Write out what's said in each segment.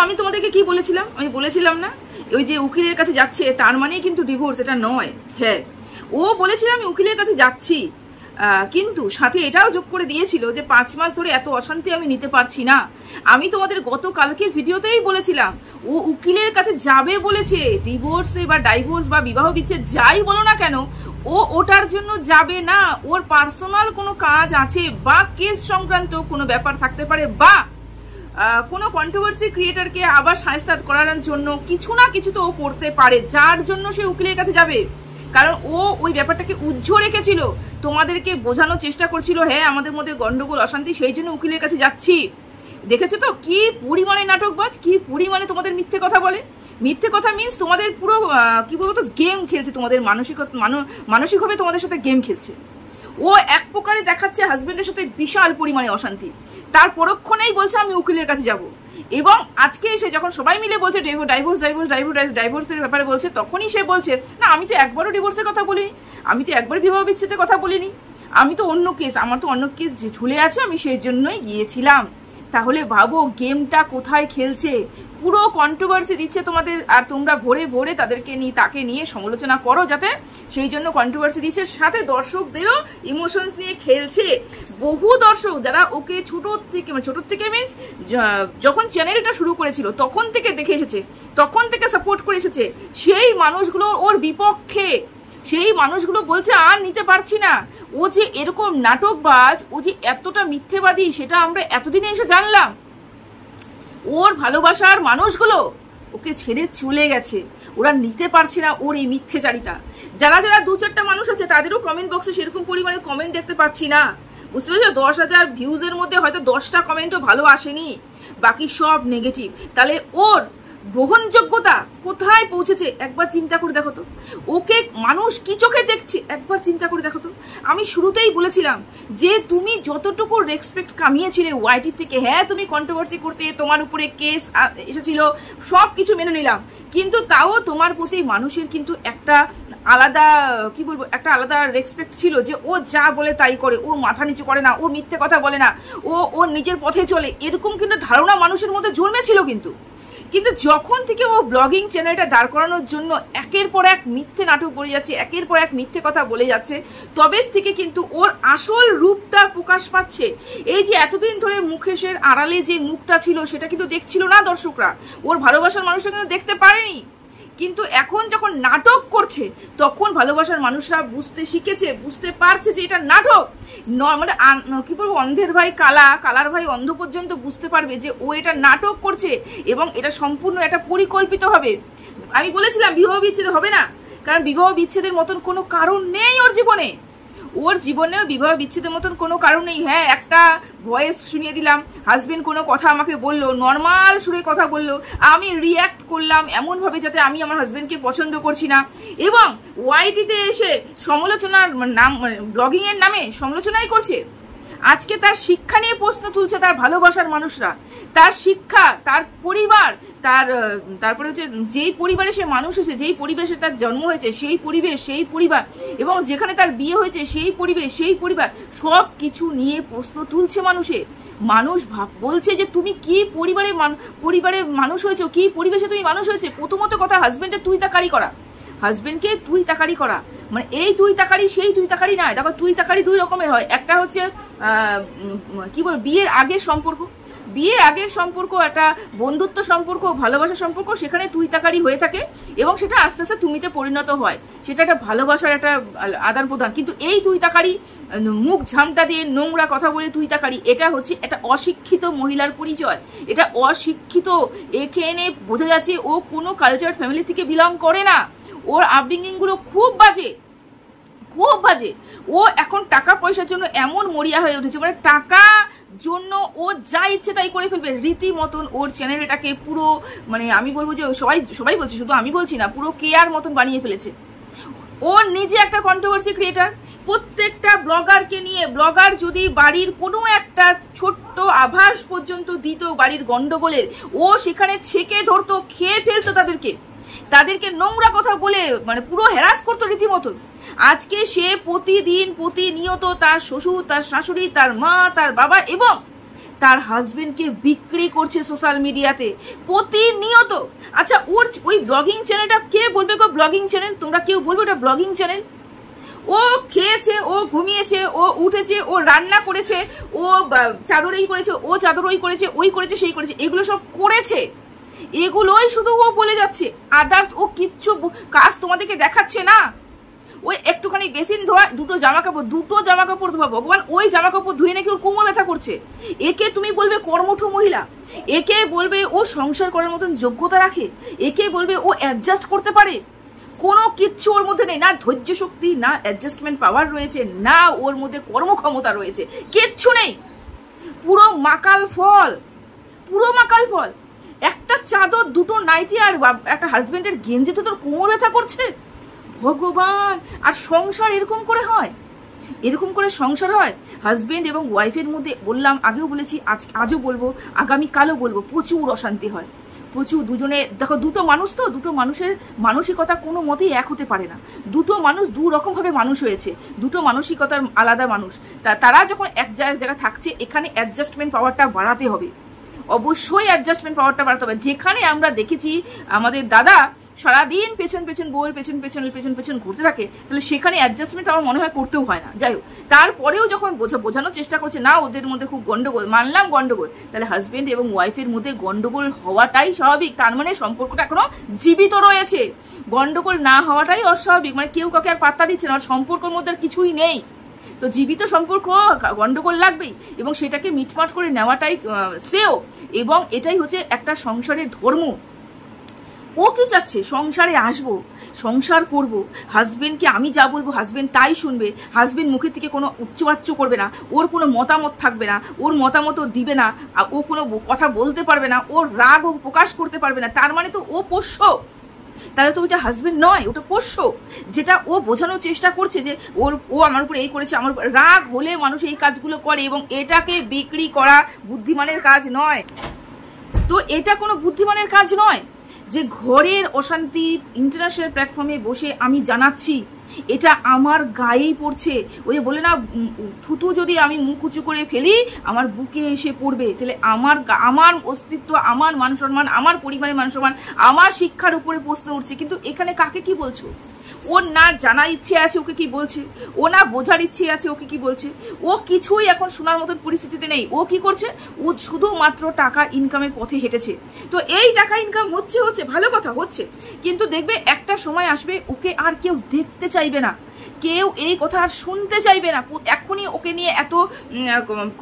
আমি তোমাদেরকে কি বলেছিলাম, আমি বলেছিলাম না ওই যে উকিলের কাছে যাচ্ছে তার মানেই কিন্তু ডিভোর্স, এটা নয়। হ্যাঁ, ও বলেছিল আমি উকিলের কাছে যাচ্ছি, কিন্তু সাথে এটাও যোগ করে দিয়েছিল যে 5 মাস ধরে এত অশান্তি আমি নিতে পারছি না। আমি তোমাদের গতকালকের ভিডিওতেই বলেছিলাম ও উকিলের কাছে যাবে বলেছে, ডিভোর্সে বা ডাইভোর্স বা বিবাহ বিচ্ছেদ যাই বলো না কেন, ও ওটার জন্য যাবে না। ওর পার্সোনাল কোনো কাজ আছে বা কেস সংক্রান্ত কোনো ব্যাপার থাকতে পারে বা কোনো কন্ট্রোভার্সি ক্রিয়েটারকে আবার সায়স্তাত করানোর জন্য কিছু না কিছু তো ও করতে পারে, যার জন্য সে উকিলের কাছে যাবে। কারণ ও ওই ব্যাপারটাকে উজ্জ্বল রেখেছিল, তোমাদেরকে বোঝানোর চেষ্টা করছিল হ্যাঁ আমাদের মধ্যে গন্ডগোল অশান্তি, সেই জন্য উকিলের কাছে যাচ্ছি। দেখেছো তো কি পরিমাণে নাটকবাজ, কি পরিমাণে তোমাদের মিথ্যে কথা বলে। মিথ্যে কথা মিন্স তোমাদের পুরো কি বলবো, গেম খেলছে, তোমাদের মানসিকভাবে তোমাদের সাথে গেম খেলছে। ও এক প্রকারে দেখাচ্ছে হাজবেন্ডের সাথে বিশাল পরিমাণে অশান্তি, তার পরক্ষণেই বলছে আমি উকিলের কাছে যাব। এবং আজকে এসে যখন সবাই মিলে বলছে ডাইভোর্সের ব্যাপারে বলছে, তখনই সে বলছে না আমি তো একবারও ডিভোর্সের কথা বলিনি, আমি তো একবার বিবাহ বিচ্ছেদের কথা বলিনি, আমি তো অন্য কেস, আমার তো অন্য কেস ঝুলে আছে, আমি সেই জন্যই গিয়েছিলাম। তাহলে ভাবো গেমটা কোথায় খেলছে, পুরো কন্ট্রোভার্সি দিচ্ছে তোমাদের, আর তোমরা ভরে ভরে তাদেরকে নিয়ে তাকে নিয়ে সমালোচনা করো, যাতে সেই জন্য কন্ট্রোভার্সি দিচ্ছে। সাথে দর্শকদেরও ইমোশনস নিয়ে খেলছে। বহু দর্শক যারা ওকে ছোট থেকে মিন্স যখন চ্যানেলটা শুরু করেছিল তখন থেকে দেখে এসেছে, তখন থেকে সাপোর্ট করে এসেছে, সেই মানুষগুলো ওর বিপক্ষে, সেই মানুষগুলো বলছে আর নিতে পারছি না। ও যে এরকম নাটকবাজ, ও যে এতটা মিথ্যেবাদী, সেটা আমরা এতদিনে এসে জানলাম। ওর ভালোবাসার মানুষগুলো ওকে ছেড়ে চলে গেছে, ওরা নিতে পারছে না ওর এই মিথ্যেচারিতা। যারা যারা 2-4টা মানুষ আছে তাদেরও কমেন্ট বক্সে সেরকম পরিমাণে কমেন্ট দেখতে পাচ্ছি না, বুঝতে পারছো? 10,000 ভিউজের মধ্যে হয়তো 10টা কমেন্টও ভালো আসেনি, বাকি সব নেগেটিভ। তাহলে ওর গ্রহণযোগ্যতা কোথায় পৌঁছেছে একবার চিন্তা করে দেখো তো, ওকে মানুষ কি চোখে দেখছে একবার চিন্তা করে দেখো তো। আমি শুরুতেই বলেছিলাম যে তুমি যতটুকু রেসপেক্ট কামিয়েছিলে ওয়াইটি থেকে, হ্যাঁ তুমি কন্ট্রোভার্সি করতে, তোমার উপরে কেস এসেছিল, সব কিছু মেনে নিলাম, কিন্তু তাও তোমার প্রতি মানুষের কিন্তু একটা আলাদা কি বলবো, একটা আলাদা রেসপেক্ট ছিল, যে ও যা বলে তাই করে, ও মাথা নিচু করে না, ও মিথ্যে কথা বলে না, ও ওর নিজের পথে চলে, এরকম কিন্তু ধারণা মানুষের মধ্যে জন্মেছিল। কিন্তু যখন থেকে ও ব্লগিং চ্যানেলটা দাঁড় করানোর জন্য একের পর এক মিথ্যে নাটক করে যাচ্ছে, একের পর এক মিথ্যে কথা বলে যাচ্ছে, তবে থেকে কিন্তু ওর আসল রূপটা প্রকাশ পাচ্ছে। এই যে এতদিন ধরে মুখেশের আড়ালে যে মুখটা ছিল সেটা কিন্তু দেখছিল না দর্শকরা, ওর ভালোবাসার মানুষরা কিন্তু দেখতে পারেনি। কিন্তু এখন যখন নাটক করছে তখন ভালোবাসার মানুষরা বুঝতে শিখেছে, বুঝতে পারছে যে এটা নাটক। মানে কি বলবো, অন্ধের ভাই কালা, কালার ভাই অন্ধ পর্যন্ত বুঝতে পারবে যে ও এটা নাটক করছে এবং এটা সম্পূর্ণ একটা পরিকল্পিত হবে। আমি বলেছিলাম বিবাহ বিচ্ছেদ হবে না, কারণ বিবাহ বিচ্ছেদের মতন কোনো কারণ নেই ওর জীবনে, ওর জীবনেও বিবাহ বিচ্ছেদের মতন কোনো কারণ নেই। হ্যাঁ, একটা ভয়েস শুনিয়ে দিলাম, হাজবেন্ড কোনো কথা আমাকে বললো, নর্মাল সুরে কথা বললো, আমি রিয়াক্ট করলাম এমনভাবে যাতে আমি আমার হাজবেন্ডকে পছন্দ করছি না, এবং ওয়াইটিতে এসে সমালোচনার নাম, ব্লগিং এর নামে সমালোচনাই করছে। আজকে তার শিক্ষা নিয়ে প্রশ্ন তুলছে তার ভালোবাসার মানুষরা, তার শিক্ষা, তার পরিবার, তারপরে হচ্ছে যেই পরিবারে সে মানুষ হয়েছে, যেই পরিবেশে তার জন্ম হয়েছে, সেই পরিবেশ, সেই পরিবার, এবং যেখানে তার বিয়ে হয়েছে সেই পরিবেশ, সেই পরিবার, সব কিছু নিয়ে প্রশ্ন তুলছে মানুষে। মানুষ বলছে যে তুমি কি পরিবারে মানুষ হয়েছো, কি পরিবেশে তুমি মানুষ হয়েছে। প্রথমত কথা, হাজবেন্ডের তুই তাকারি করা, হাজবেন্ডকে তুই তাকারি করা, মানে এই তুই তাকারি সেই তুই তাকারি নয়। দেখো তুই তাকারি 2 রকমের হয়, একটা হচ্ছে কি বল, বিয়ের আগের সম্পর্ক, বিয়ের আগের সম্পর্ক একটা বন্ধুত্ব সম্পর্ক, ভালোবাসার সম্পর্ক, সেখানে তুই তাকারি হয়ে থাকে এবং সেটা আস্তে আস্তে তুমিতে পরিণত হয়, সেটা একটা ভালোবাসার একটা আদান প্রদান। কিন্তু এই তুই তাকারি, মুখ ঝামটা দিয়ে নোংরা কথা বলে তুই তাকারি, এটা হচ্ছে একটা অশিক্ষিত মহিলার পরিচয়, এটা অশিক্ষিত। এখানে বোঝা যাচ্ছে ও কোনো কালচার ফ্যামিলি থেকে বিলং করে না, ওর আপব্রিঙ্গিং গুলো খুব বাজে, খুব বাজে। ও এখন টাকা পয়সার জন্য এমন মরিয়া হয়ে উঠেছে, মানে টাকা জন্য ও যা ইচ্ছে তাই করে ফেলবে রীতিমতন। ওর চ্যানেলটাকে পুরো, মানে আমি বলবো যে সবাই বলছে, শুধু আমি বলছি না, পুরো কেয়ার মতন বানিয়ে ফেলেছে। ওর নিজে একটা কন্ট্রোভার্সি ক্রিয়েটার, প্রত্যেকটা ব্লগারকে নিয়ে, ব্লগার যদি বাড়ির কোনো একটা ছোট্ট আভাস পর্যন্ত দিত বাড়ির গন্ডগোলের, ও সেখানে ছেকে ধরতো, খেয়ে ফেলতো তাদেরকে নোংরা কথা বলে, মানে পুরো হ্যারাস করতো রীতিমতন। আজকে সে প্রতিদিন প্রতিনিয়ত তার শ্বশুর, তার শাশুড়ি, তার মা, তার বাবা এবং তার হাজবেন্ডকে বিক্রি করছে সোশ্যাল মিডিয়াতে প্রতিনিয়ত। আচ্ছা ওই ব্লগিং চ্যানেলটা কে বলবে গো ব্লগিং চ্যানেল? তোমরা কেউ বলবে ওটা ব্লগিং চ্যানেল? ও খেয়েছে, ও ঘুমিয়েছে, ও উঠেছে, ও রান্না করেছে, ও চাদর এই করেছে, ও চাদর ওই করেছে, ওই করেছে, সেই করেছে, এগুলো সব করেছে, এগুলোই শুধু ও বলে যাচ্ছে। আদার্স ও কিচ্ছু কাজ তোমাদেরকে দেখাচ্ছে না। ওই একটুখানি বেসিন ধোয়া, দুটো জামা কাপড় ধোয়া, ভগবান ওই জামা কাপড় ধুয়ে নাকি ওর কোমর ব্যথা করছে। একে তুমি বলবে কর্মঠ মহিলা? একে বলবে ও সংসার করার মতন যোগ্যতা রাখে? একে বলবে ও অ্যাডজাস্ট করতে পারে? কোনো কিচ্ছু ওর মধ্যে নেই, না ধৈর্য শক্তি, না অ্যাডজাস্টমেন্ট পাওয়ার রয়েছে, না ওর মধ্যে কর্মক্ষমতা রয়েছে, কিচ্ছু নেই। পুরো মাকাল ফল, পুরো মাকাল ফল। একটা চাদর, দুটো নাইটি আর একটা হাজবেন্ডের গেঞ্জি তো তোর কোমর ব্যথা করছে, ভগবান। আর সংসার এরকম করে হয়? এরকম করে সংসার হয়? হাজবেন্ড এবং ওয়াইফের মধ্যে, বললাম আগেও বলেছি, আজও বলবো, আগামীকালও বলবো, প্রচুর অশান্তি হয়, প্রচুর। দুজনে দেখো, দুটো মানুষ তো, দুটো মানুষের মানসিকতা কোনো মতেই এক হতে পারে না। দুটো মানুষ দু রকম ভাবে মানুষ হয়েছে, দুটো মানসিকতার আলাদা মানুষ। তারা যখন এক জায়গায় থাকছে, এখানে অ্যাডজাস্টমেন্ট পাওয়ারটা বাড়াতে হবে, অবশ্যই অ্যাডজাস্টমেন্ট পাওয়ারটা বাড়াতে হবে। যেখানে আমরা দেখেছি আমাদের দাদা সারাদিন পেছন বউয়ের পেছন ঘুরতে থাকে, তাহলে সেখানে অ্যাডজাস্টমেন্ট আমার মনে হয় করতেও হয় না। যাই হোক, তারপরেও যখন বোঝানোর চেষ্টা করছে না ওদের মধ্যে খুব গন্ডগোল, মানলাম গন্ডগোল, তাহলে হাজবেন্ড এবং ওয়াইফের মধ্যে গন্ডগোল হওয়াটাই স্বাভাবিক। তার মানে সম্পর্কটা এখনো জীবিত রয়েছে, গন্ডগোল না হওয়াটাই অস্বাভাবিক। মানে কেউ কাউকে আর পাত্তা দিচ্ছে না, সম্পর্কের মধ্যে আর কিছুই নেই। তো জীবিত সম্পর্ক গন্ডগোল লাগবেই, এবং সেটাকে মিটমাট করে নেওয়াটাই শ্রেয়, এবং এটাই হচ্ছে একটা সংসারের ধর্ম। ও কি চাচ্ছে? সংসারে আসবো, সংসার করব, হাজবেন্ডকে আমি যা বলবো হাজবেন্ড তাই শুনবে, হাজবেন্ড মুখের থেকে কোনো উচ্চবাচ্য করবে না, ওর কোনো মতামত থাকবে না, ওর মতামত দিবে না, ও কোনো কথা বলতে পারবে না, ওর রাগ ও প্রকাশ করতে পারবে না। তার মানে তো ও পোষ্য, তাহলে তো ওইটা হাজবেন্ড নয়, ওটা পোষ্য। যেটা ও বোঝানোর চেষ্টা করছে যে ও আমার উপর এই করেছে, আমার রাগ হলে মানুষ এই কাজগুলো করে, এবং এটাকে বিক্রি করা বুদ্ধিমানের কাজ নয়। তো এটা কোনো বুদ্ধিমানের কাজ নয় যে ঘরের অশান্তি ইন্টারন্যাশনাল প্ল্যাটফর্মে বসে আমি জানাচ্ছি, এটা আমার গায়েই পড়ছে। ওই যে বলে না, থুতু যদি আমি মুখ উঁচু করে ফেলি আমার বুকে এসে পড়বে, তাহলে আমার অস্তিত্ব, আমার মান সম্মান, আমার পরিবারের মান সম্মান, আমার শিক্ষার উপরে প্রশ্ন উঠছে। কিন্তু এখানে কাকে কি বলছো? ওর না জানার ইচ্ছে আছে ওকে কি বলছে, ও না বোঝার ইচ্ছে আছে ওকে কি বলছে। ও কিছুই এখন শোনার মতন পরিস্থিতিতে নেই। ও কি করছে? ও শুধুমাত্র টাকা ইনকামের পথে হেঁটেছে। তো এই টাকা ইনকাম হচ্ছে ভালো কথা হচ্ছে, কিন্তু দেখবে একটা সময় আসবে ওকে আর কেউ দেখতে চাইবে না, কেউ এই কথা আর শুনতে চাইবে না। এখনই ওকে নিয়ে এত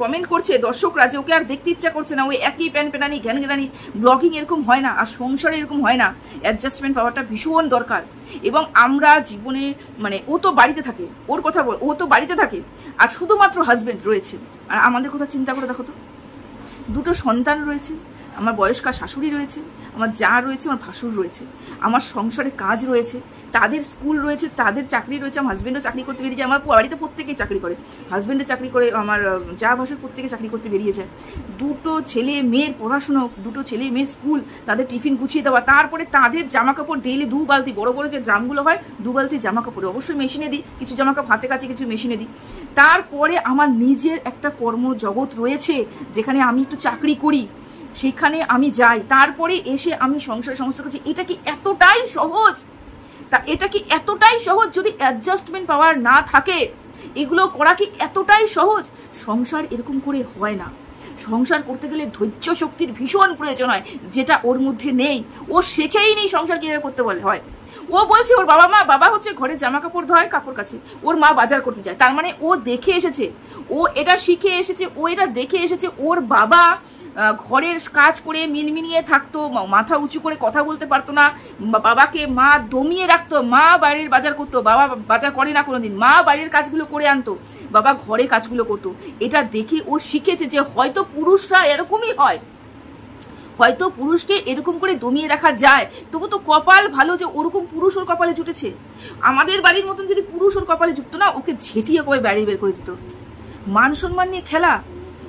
কমেন্ট করছে দর্শকরা যে ওকে আর দেখতে ইচ্ছা করছে না, ওই একই প্যানপ্যানানি ঘ্যানঘ্যানানি। ব্লগিং এরকম হয় না, আর সংসারে এরকম হয় না। অ্যাডজাস্টমেন্ট পাওয়াটা ভীষণ দরকার। এবং আমরা জীবনে, মানে ও তো বাড়িতে থাকে, ওর কথা বল, ও তো বাড়িতে থাকে, আর শুধুমাত্র হাজবেন্ড রয়েছে। আর আমাদের কথা চিন্তা করে দেখো তো, দুটো সন্তান রয়েছে, আমার বয়স্কা শাশুড়ি রয়েছে, আমার যা রয়েছে, আমার ভাসুর রয়েছে, আমার সংসারে কাজ রয়েছে, তাদের স্কুল রয়েছে, তাদের চাকরি রয়েছে, আমার হাজবেন্ডও চাকরি করতে বেরিয়ে যায়, আমার বাড়িতে প্রত্যেকেই চাকরি করে, হাজবেন্ডও চাকরি করে, আমার যা ভাসুর প্রত্যেকে চাকরি করতে বেরিয়ে যায়। দুটো ছেলে মেয়ের পড়াশুনো, দুটো ছেলে মেয়ের স্কুল, তাদের টিফিন গুছিয়ে দেওয়া, তারপরে তাদের জামা কাপড় ডেইলি 2 বালতি, বড় বড় যে ড্রামগুলো হয় 2 বালতি জামা কাপড়, অবশ্যই মেশিনে দিই, কিছু জামা কাপড় হাতে কাছে, কিছু মেশিনে দিই। তারপরে আমার নিজের একটা কর্মজগৎ রয়েছে, যেখানে আমি একটু চাকরি করি, সেখানে আমি যাই, তারপরে এসে আমি সংসারের সমস্ত কিছু। এটা কি এতটাই সহজ? তা এটা কি এতটাই সহজ? যদি অ্যাডজাস্টমেন্ট পাওয়ার না থাকে, এগুলো করা কি এতটাই সহজ? সংসার এরকম করে হয় না। সংসার করতে গেলে ধৈর্য শক্তির ভীষণ প্রয়োজন হয়, যেটা ওর মধ্যে নেই। ও শেখেই নেই সংসার কিভাবে করতে বলে হয়। ও বলছে ওর বাবা হচ্ছে ঘরে জামা কাপড় ধোয়, কাপড় কাছে, ওর মা বাজার করতে যায়। তার মানে ও দেখে এসেছে, ও এটা শিখে এসেছে, ও এটা দেখে এসেছে। ওর বাবা ঘরের কাজ করে মিনমিনিয়ে থাকতো, মাথা উঁচু করে কথা বলতে পারতো না, বাবাকে মা দমিয়ে রাখতো, মা বাইরের বাজার করতো, বাবা বাজার করে না কোনোদিন, মা বাইরের কাজগুলো করে আনতো, বাবা ঘরে কাজগুলো করতো। এটা দেখে ও শিখেছে যে হয়তো পুরুষরা এরকমই হয়, হয়তো পুরুষকে এরকম করে দমিয়ে রাখা যায়। তবু তো কপাল ভালো যে ওরকম পুরুষ ওর কপালে জুটেছে। আমাদের বাড়ির মতন যদি পুরুষ ওর কপালে জুটতো না, ওকে ঝেঁটিয়ে কবে বাইরে বের করে দিত। মান সম্মান নিয়ে খেলা,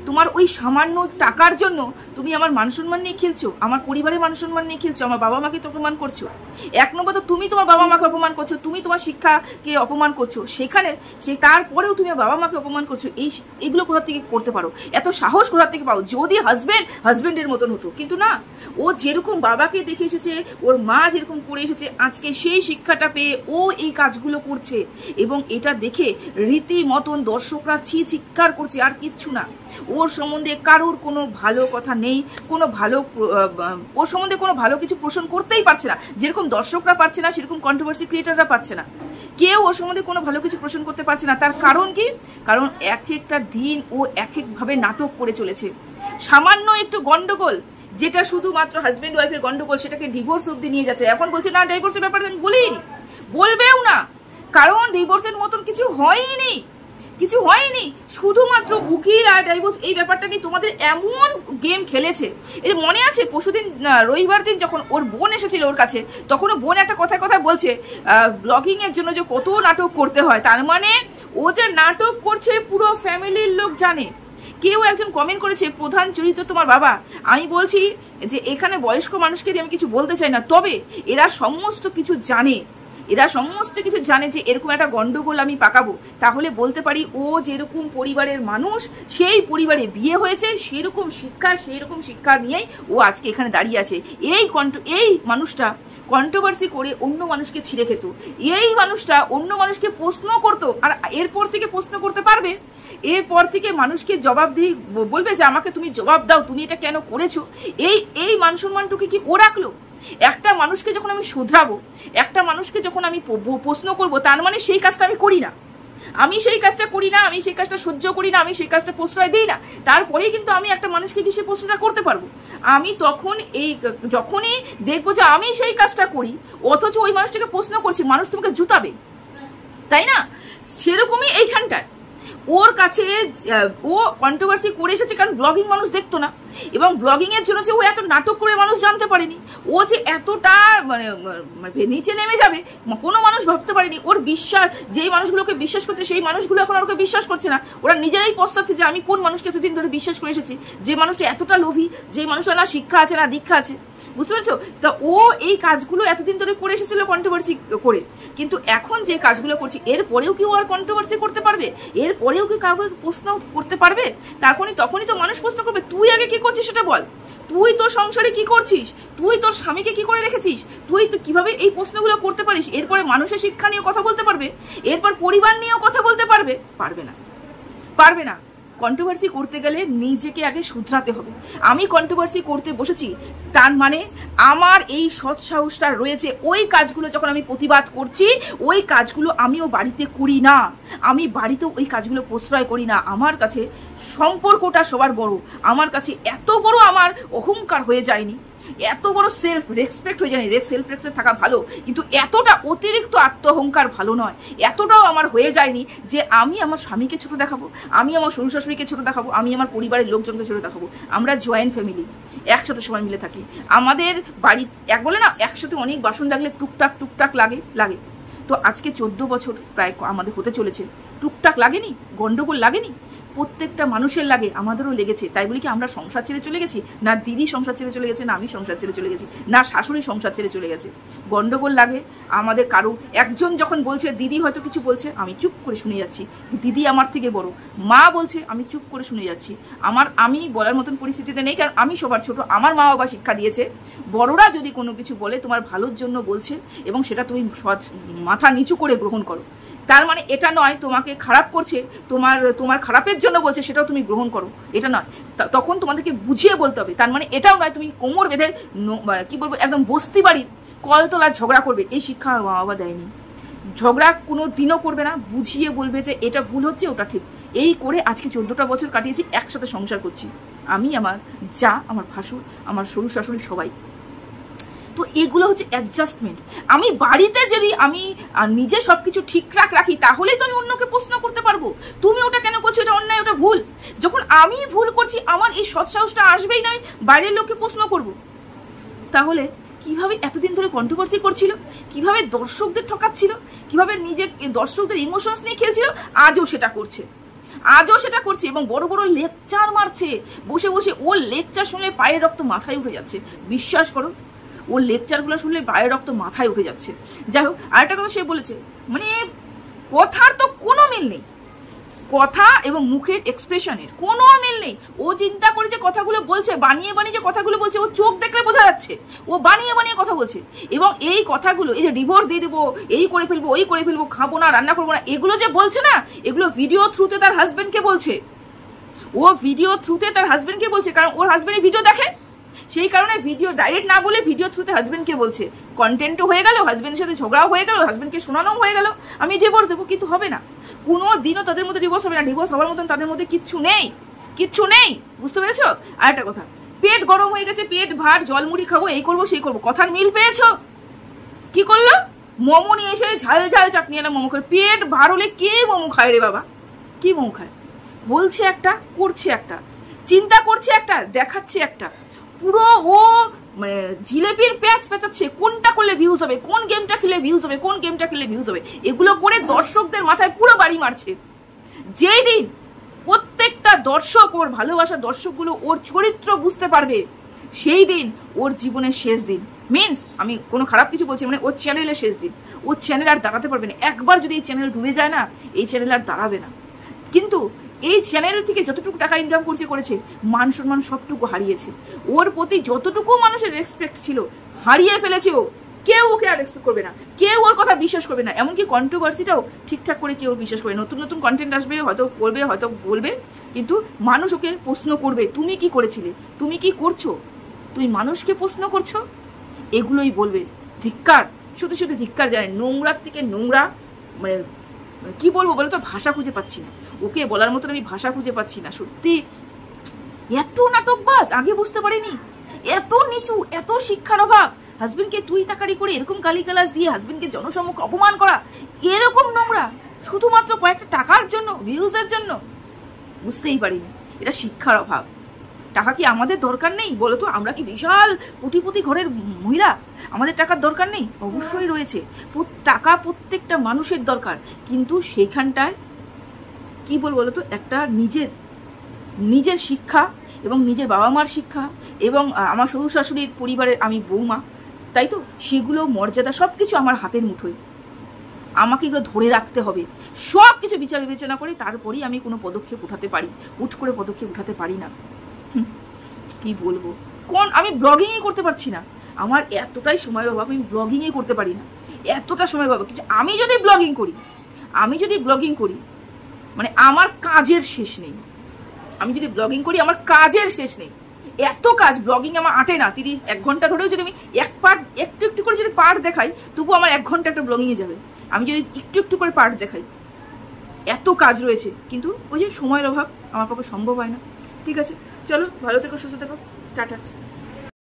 তোমার ওই সামান্য টাকার জন্য তুমি আমার মান সম্মান নিয়ে খেলছো, আমার পরিবারের মান সম্মান নিয়ে খেলছো, আমার বাবা মাকে তো অপমান করছো। এক নম্বর তো তুমি তোমার বাবা মাকে অপমান করছো, তুমি তোমার শিক্ষাকে অপমান করছো, সেখানে তারপরেও তুমি বাবা মাকে অপমান করছো। এইগুলো কোথা থেকে করতে পারো? এত সাহস কোথা থেকে পাও? যদি হাজবেন্ডের মতন হতো, কিন্তু না, ও যেরকম বাবাকে দেখে এসেছে, ওর মা যেরকম করে এসেছে, আজকে সেই শিক্ষাটা পেয়ে ও এই কাজগুলো করছে। এবং এটা দেখে রীতিমতন দর্শকরা চিৎকার করছে, আর কিচ্ছু না। ওর সম্বন্ধে কারোর কোনো ভালো কথা নেই, ওর সম্বন্ধে কোনো ভালো কিছু পোষণ করতেই পারছে না। যেরকম দর্শকরা পারছে না, সেরকম কন্ট্রোভার্সি ক্রিয়েটাররা পারছে না। কেউ ওর সম্বন্ধে কোনো ভালো কিছু পোষণ করতে পারছে না। তার কারণ কি? কারণ এক একটা দিন ও এক একভাবে নাটক করে চলেছে। সামান্য একটু গন্ডগোল, যেটা শুধুমাত্র হাজবেন্ড ওয়াইফের গন্ডগোল, সেটাকে ডিভোর্স অব্দি নিয়ে যাচ্ছে। এখন বলছে না, ডিভোর্সের ব্যাপারে আমি বলিনি, বলবেও না, কারণ ডিভোর্সের মতন কিছু হয়নি। শুধুমাত্র উকিল আর ডাইভোর্স, এই ব্যাপারটা নিয়ে তোমাদের এমন গেম খেলেছে। এই মনে আছে পরশুদিন রবিবার দিন যখন ওর বোন এসেছিল ওর কাছে, তখন বোন একটা কথায় বলছে ব্লগিং এর জন্য যে কত নাটক করতে হয়। তার মানে ও যে নাটক করছে পুরো ফ্যামিলির লোক জানে। কেউ একজন কমেন্ট করেছে, প্রধান চরিত্র তোমার বাবা। আমি বলছি যে এখানে বয়স্ক মানুষকে আমি কিছু বলতে চাই না, তবে এরা সমস্ত কিছু জানে যে এরকম একটা গন্ডগোল আমি পাকাবো। তাহলে বলতে পারি ও যেরকম পরিবারের মানুষ, সেই পরিবারে বিয়ে হয়েছে, সেরকম শিক্ষা নিয়েই ও আজকে এখানে দাঁড়িয়ে আছে। এই মানুষটা কন্ট্রোভার্সি করে অন্য মানুষকে ছিঁড়ে খেত, এই মানুষটা অন্য মানুষকে প্রশ্ন করতো, আর এরপর থেকে প্রশ্ন করতে পারবে, এরপর থেকে মানুষকে জবাব দিয়ে বলবে যে আমাকে তুমি জবাব দাও, তুমি এটা কেন করেছো। এই মান সম্মানটুকু কি ও রাখলো? একটা মানুষকে যখন আমি শুধরাবো, একটা মানুষকে যখন আমি প্রশ্ন করব, তার মানে সেই কাজটা আমি করি না, আমি সেই কাজটা সহ্য করি না, আমি সেই কাজটা প্রশ্রয় দিই না। তারপরেই কিন্তু আমি একটা মানুষকে কি সেই প্রশ্নটা করতে পারবো। আমি তখন যখনই দেখবো যে আমি সেই কাজটা করি, অথচ ওই মানুষটাকে প্রশ্ন করছি, মানুষ তোমাকে জুতাবে, তাই না? সেরকমই এইখানটায় ওর কাছে ও কন্ট্রোভার্সি করে এসেছে, কারণ ব্লগিং মানুষ দেখতো না, এবং ব্লগিং এর জন্য যে ও এত নাটক করে মানুষ জানতে পারেনি, ও যে এতটা মানে নিচে নেমে যাবে কোনো মানুষ ভাবতে পারেনি। ওর বিশ্বাস, যেই মানুষগুলোকে বিশ্বাস করছে, সেই মানুষগুলো এখন আর ওকে বিশ্বাস করছে না। ওরা নিজেরাই পস্তাচ্ছে যে আমি কোন মানুষকে এতদিন ধরে বিশ্বাস করে এসেছি, যে মানুষটা এতটা লোভী, যে মানুষটা না শিক্ষা আছে না দীক্ষা আছে। বুঝতে পারছো? তা ও এই কাজগুলো এতদিন ধরে করে এসেছিল কন্ট্রোভার্সি করে, কিন্তু এখন যে কাজগুলো করছি, এরপরেও কি ও আর কন্ট্রোভার্সি করতে পারবে? এরপরেও কি কাউকে প্রশ্ন করতে পারবে? তখনই তো মানুষ প্রশ্ন করবে, তুই আগে কি করছিস সেটা বল, তুই তোর সংসারে কি করছিস, তুই তোর স্বামীকে কি করে রেখেছিস, তুই তো কিভাবে এই প্রশ্নগুলো করতে পারিস। এরপরে মানুষের শিক্ষা নিয়েও কথা বলতে পারবে, এরপর পরিবার নিয়েও কথা বলতে পারবে? পারবে না। কন্ট্রোভার্সি করতে গেলে নিজেকে আগে শুধরাতে হবে। আমি কন্ট্রোভার্সি করতে বসেছি, তার মানে আমার এই সৎ সাহসটা রয়েছে। ওই কাজগুলো যখন আমি প্রতিবাদ করছি, ওই কাজগুলো আমিও বাড়িতে করি না, আমি বাড়িতেও ওই কাজগুলো প্রশ্রয় করি না। আমার কাছে সম্পর্কটা সবার বড়, আমার কাছে এত বড় আমার অহংকার হয়ে যায়নি, এত বড় সেলফ রেসপেক্ট হয়ে যায়নি। সেলফ রেসপেক্ট থাকা ভালো, কিন্তু এতটা অতিরিক্ত আত্ম অহংকার ভালো নয়। এতটাও আমার হয়ে যায়নি যে আমি আমার স্বামীকে ছোট দেখাবো, আমি আমার শ্বশুর শাশুড়িকে ছোট দেখাবো, আমি আমার পরিবারের লোকজনকে ছোট দেখাবো। আমরা জয়েন্ট ফ্যামিলি, একসাথে সবাই মিলে থাকি। আমাদের বাড়ি বলে না, একসাথে অনেক বাসন লাগলে টুকটাক লাগে। তো আজকে 14 বছর প্রায় আমাদের হতে চলেছে, টুকটাক লাগেনি, গন্ডগোল লাগেনি? প্রত্যেকটা মানুষের লাগে, আমাদেরও লেগেছে। তাই বলি কি আমরা সংসার ছেড়ে চলে গেছি? না দিদি সংসার ছেড়ে চলে গেছে, না আমি সংসার ছেড়ে চলে গেছি, না শাশুড়ি সংসার ছেড়ে চলে গেছে। গন্ডগোল লাগে আমাদের। কারো একজন যখন বলছে, দিদি হয়তো কিছু বলছে, আমি চুপ করে শুনে যাচ্ছি, দিদি আমার থেকে বড়, মা বলছে, আমি চুপ করে শুনে যাচ্ছি। আমি বলার মতন পরিস্থিতিতে নেই, কারণ আমি সবার ছোট। আমার মা বাবা শিক্ষা দিয়েছে, বড়রা যদি কোনো কিছু বলে তোমার ভালোর জন্য বলছে, এবং সেটা তুমি মাথা নিচু করে গ্রহণ করো। তার মানে এটা নয় তোমাকে খারাপ করছে, তোমার খারাপের জন্য বলছে, সেটাও তুমি গ্রহণ করো, এটা নয়। তখন তোমাদেরকে বুঝিয়ে বলতে হবে। তার মানে এটাও নয় তুমি কোমর বেঁধে কি বলবো একদম বস্তি বাড়ির কলতলা ঝগড়া করবে, এই শিক্ষা মা বাবা দেয়নি। ঝগড়া কোনো দিনও করবে না, বুঝিয়ে বলবে যে এটা ভুল হচ্ছে, ওটা ঠিক। এই করে আজকে 14টা বছর কাটিয়েছি, একসাথে সংসার করছি। আমি, আমার যা, আমার ভাসুর, আমার শ্বশুর শাশুড়ি, সবাই। তো এগুলো হচ্ছে অ্যাডজাস্টমেন্ট। আমি বাড়িতে যদি আমি নিজে সবকিছু ঠিকঠাক রাখি, তাহলেই তো আমি অন্যকে প্রশ্ন করতে পারবো, তুমি ওটা কেন করছো, এটা অন্যায়, ওটা ভুল। যখন আমি ভুল করছি, আমার এই সৎ সাহসটা আসবেই না আমি বাইরের লোককে প্রশ্ন করব। তাহলে কিভাবে এতদিন ধরে কন্ট্রোভার্সি করছিল, কিভাবে দর্শকদের ঠকাচ্ছিল, কিভাবে নিজে দর্শকদের ইমোশনস নিয়ে খেলছিল, আজও সেটা করছে। আজও সেটা করছে এবং বড় বড় লেকচার মারছে বসে বসে। ওর লেকচার শুনলে পায়ের রক্ত মাথায় উঠে যাচ্ছে, বিশ্বাস করো। ওর লেকচারগুলো শুনলে পায়ের রক্ত মাথায় উঠে যাচ্ছে। যাই হোক, আরেকটা কথা সে বলেছে, মানে কথার তো কোনো মিল নেই, কথা এবং মুখের এক্সপ্রেশনের কোনো মিল নেই। ও চিন্তা করে যে কথাগুলো বলছে, বানিয়ে বানিয়ে যে কথাগুলো বলছে, ও চোখ দেখলে বোঝা যাচ্ছে ও বানিয়ে বানিয়ে কথা বলছে। এবং এই কথাগুলো, এই যে ডিভোর্স দিয়ে দেবো, এই করে ফেলবো, ওই করে ফেলবো, খাবো না, রান্না করবো না, এগুলো যে বলছে না, এগুলো ভিডিও থ্রুতে তার হাজবেন্ডকে বলছে। ও ভিডিও থ্রুতে তার হাজবেন্ডকে বলছে, কারণ ওর হাজবেন্ড ভিডিও দেখে, সেই কারণে ভিডিও ডাইরেক্ট না বলে ভিডিও থ্রুতে হাজবেন্ডকে বলছে। কন্টেন্টও হয়ে গেল, হাজবেন্ডের সাথে ঝগড়াও হয়ে গেল, হাজবেন্ডকে শোনানো হয়ে গেল আমি ডিভোর্স দেবো। কিন্তু হবে না, কোনো দিনও তাদের মধ্যে ডিভোর্স হবে না। ডিভোর্স হওয়ার মতন তাদের মধ্যে কিচ্ছু নেই, কিচ্ছু নেই, বুঝতে পেরেছো? আর একটা কথা, পেট গরম হয়ে গেছে, পেট ভার, জলমুড়ি খাবো, এই করবো সেই করবো, কথার মিল পেয়েছো? কি করলো? মোমো নিয়ে এসে ঝাল ঝাল চাটনি এনে মোমো খায়। পেট ভার হলে কে মোমো খায় রে বাবা? কি মোমো খায়? বলছে একটা, করছে একটা, চিন্তা করছে একটা, দেখাচ্ছে একটা। পুরো ও মানে জিলেপির প্যাচ পেঁচাচ্ছে, কোনটা করলে ভিউজ হবে, কোন গেমটা খেলে ভিউজ হবে, কোন গেমটা খেলে ভিউজ হবে, এগুলো করে দর্শকদের মাথায় পুরো বাড়ি মারছে। যেই দিন প্রত্যেকটা দর্শক, ওর ভালোবাসার দর্শকগুলো ওর চরিত্র বুঝতে পারবে, সেই দিন ওর জীবনের শেষ দিন। মিনস আমি কোনো খারাপ কিছু বলছি, মানে ওর চ্যানেলের শেষ দিন। ওর চ্যানেল আর দাঁড়াতে পারবে না। একবার যদি এই চ্যানেল ডুবে যায় না, এই চ্যানেল আর দাঁড়াবে না। কিন্তু এই চ্যানেল থেকে যতটুকু টাকা ইনকাম করেছে, মান সম্মান সবটুকু হারিয়েছে। ওর প্রতি যতটুকু মানুষের রেসপেক্ট ছিল হারিয়ে ফেলেছে ও। কেউ ওকে আর রেসপেক্ট করবে না, কেউ ওর কথা বিশ্বাস করবে না। এমনকি কন্ট্রোভার্সিটাও ঠিকঠাক করে কেউ বিশ্বাস করবে। নতুন নতুন কন্টেন্ট আসবে, হয়তো করবে, হয়তো বলবে, কিন্তু মানুষ ওকে প্রশ্ন করবে, তুমি কি করেছিলে, তুমি কি করছো, তুমি মানুষকে প্রশ্ন করছো, এগুলোই বলবে। ধিক্কার, শুধু শুধু ধিক্কার জানে। নোংরার থেকে নোংরা, মানে কি বলবো বলো তো, ভাষা খুঁজে পাচ্ছি না ওকে বলার মতন, আমি ভাষা খুঁজে পাচ্ছি না। সত্যি এত নাটকবাজ, আগে বুঝতে পারিনি। এত নিচু, এত শিক্ষার অভাব, হাজবেন্ডকে তুই তাকারি করে এরকম গালিগালাজ দিয়ে হাজবেন্ডকে জনসম্মুখে অপমান করা, এরকম নোংরা, শুধুমাত্র কয়েকটা টাকার জন্য, ভিউজের জন্য। বুঝতেই পারিনি, এটা শিক্ষার অভাব। টাকা কি আমাদের দরকার নেই বলো তো? আমরা কি বিশাল কোটিপতি ঘরের মহিলা? আমাদের টাকার দরকার নেই? অবশ্যই রয়েছে। টাকা প্রত্যেকটা মানুষের দরকার, কিন্তু সেইখানটায় কি বলবো বলো তো, একটা নিজের শিক্ষা এবং নিজের বাবা মার শিক্ষা এবং আমার শ্বশুর শাশুড়ির পরিবারের আমি বৌমা, তাই তো, সেগুলো মর্যাদা সবকিছু আমার হাতের মুঠোয়। আমাকে এগুলো ধরে রাখতে হবে, সব কিছু বিচার বিবেচনা করে তারপরেই আমি কোনো পদক্ষেপ উঠাতে পারি। হুট করে পদক্ষেপ উঠাতে পারি না। কি বলবো, আমি ব্লগিংই করতে পারছি না। আমার এতটাই সময়ের অভাব, আমি ব্লগিংই করতে পারি না, এতটা সময় অভাব। কিন্তু আমি যদি ব্লগিং করি মানে আমার কাজের শেষ নেই। আমি যদি ব্লগিং করি আমার কাজের শেষ নেই। এত কাজ, ব্লগিং আমার আটে না। 1 ঘন্টা ধরেও যদি আমি একটু একটু করে যদি পার্ট দেখাই, তবু আমার 1 ঘন্টা একটা ব্লগিংয়ে যাবে। আমি যদি একটু একটু করে পার্ট দেখাই, এত কাজ রয়েছে, কিন্তু ওই যে সময়ের অভাব, আমার পক্ষে সম্ভব হয় না। ঠিক আছে, চলো, ভালো থেকো, সুস্থ থেকো, টাটা।